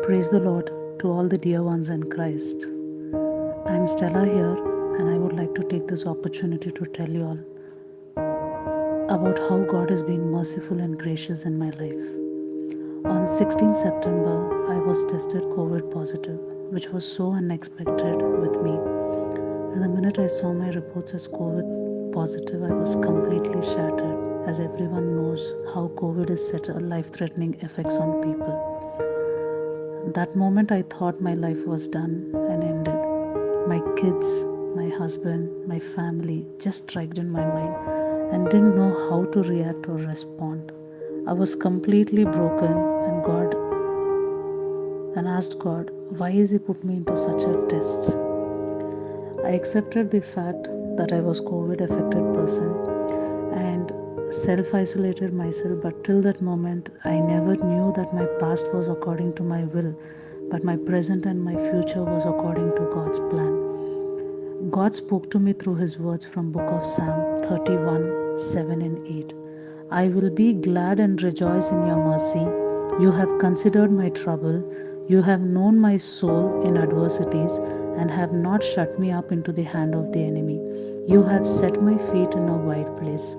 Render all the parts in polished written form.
Praise the Lord to all the dear ones in Christ. I'm Stella here, and I would like to take this opportunity to tell you all about how God has been merciful and gracious in my life. On 16 September, I was tested COVID positive, which was so unexpected with me. And the minute I saw my reports as COVID positive, I was completely shattered, as everyone knows how COVID has such a life-threatening effects on people. That moment I thought my life was done and ended. My kids, my husband, my family just striked in my mind and didn't know how to react or respond. I was completely broken and asked God, why is He put me into such a test? I accepted the fact that I was COVID affected person and self-isolated myself, but till that moment I never knew that my past was according to my will, but my present and my future was according to God's plan. God spoke to me through His words from book of Psalm 31, 7 and 8. I will be glad and rejoice in your mercy. You have considered my trouble. You have known my soul in adversities and have not shut me up into the hand of the enemy. You have set my feet in a wide place.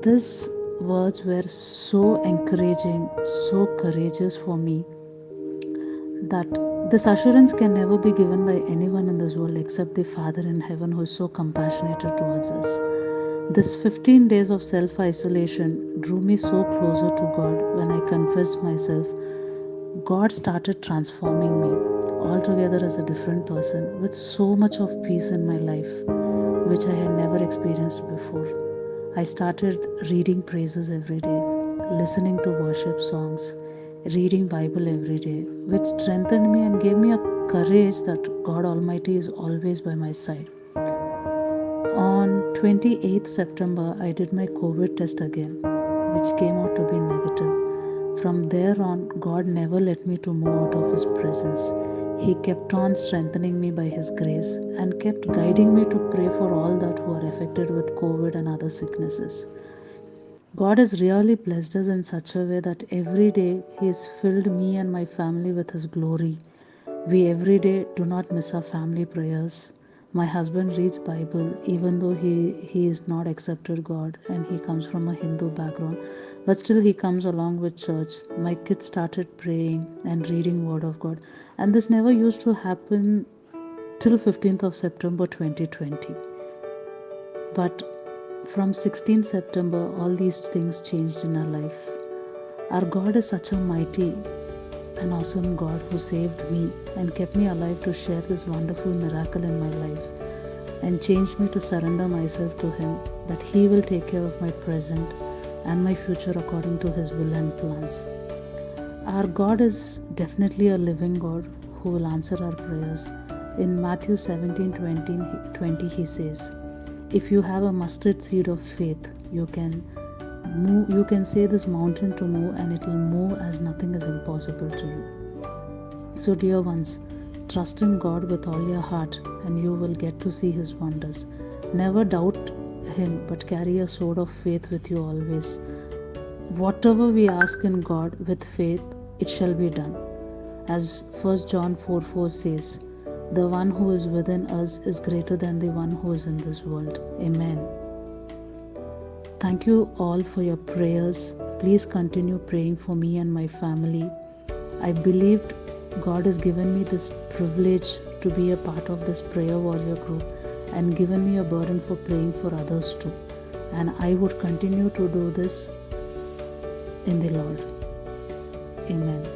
These words were so encouraging, so courageous for me, that this assurance can never be given by anyone in this world except the Father in heaven, who is so compassionate towards us. This 15 days of self-isolation drew me so closer to God. When I confessed myself, God started transforming me altogether as a different person with so much of peace in my life, which I had never experienced before. I started reading praises every day, listening to worship songs, reading Bible every day, which strengthened me and gave me a courage that God Almighty is always by my side. On 28th September, I did my COVID test again, which came out to be negative. From there on, God never let me to move out of His presence. He kept on strengthening me by His grace and kept guiding me to pray for all that who are affected with COVID and other sicknesses. God has really blessed us in such a way that every day He has filled me and my family with His glory. We every day do not miss our family prayers. My husband reads Bible even though he is not accepted God and he comes from a Hindu background, but still he comes along with church. My kids started praying and reading Word of God, and this never used to happen till 15th of September 2020. But from 16th September, all these things changed in our life. Our God is such a mighty an awesome God who saved me and kept me alive to share this wonderful miracle in my life, and changed me to surrender myself to Him, that He will take care of my present and my future according to His will and plans. Our God is definitely a living God who will answer our prayers. In Matthew 17:20 He says, if you have a mustard seed of faith, you can say this mountain to move and it will move, as nothing is impossible to you. So dear ones, trust in God with all your heart and you will get to see His wonders. Never doubt Him, but carry a sword of faith with you always. Whatever we ask in God with faith, it shall be done. As 1 John 4:4 says, the one who is within us is greater than the one who is in this world. Amen. Thank you all for your prayers. Please continue praying for me and my family. I believed God has given me this privilege to be a part of this prayer warrior group and given me a burden for praying for others too. And I would continue to do this in the Lord. Amen.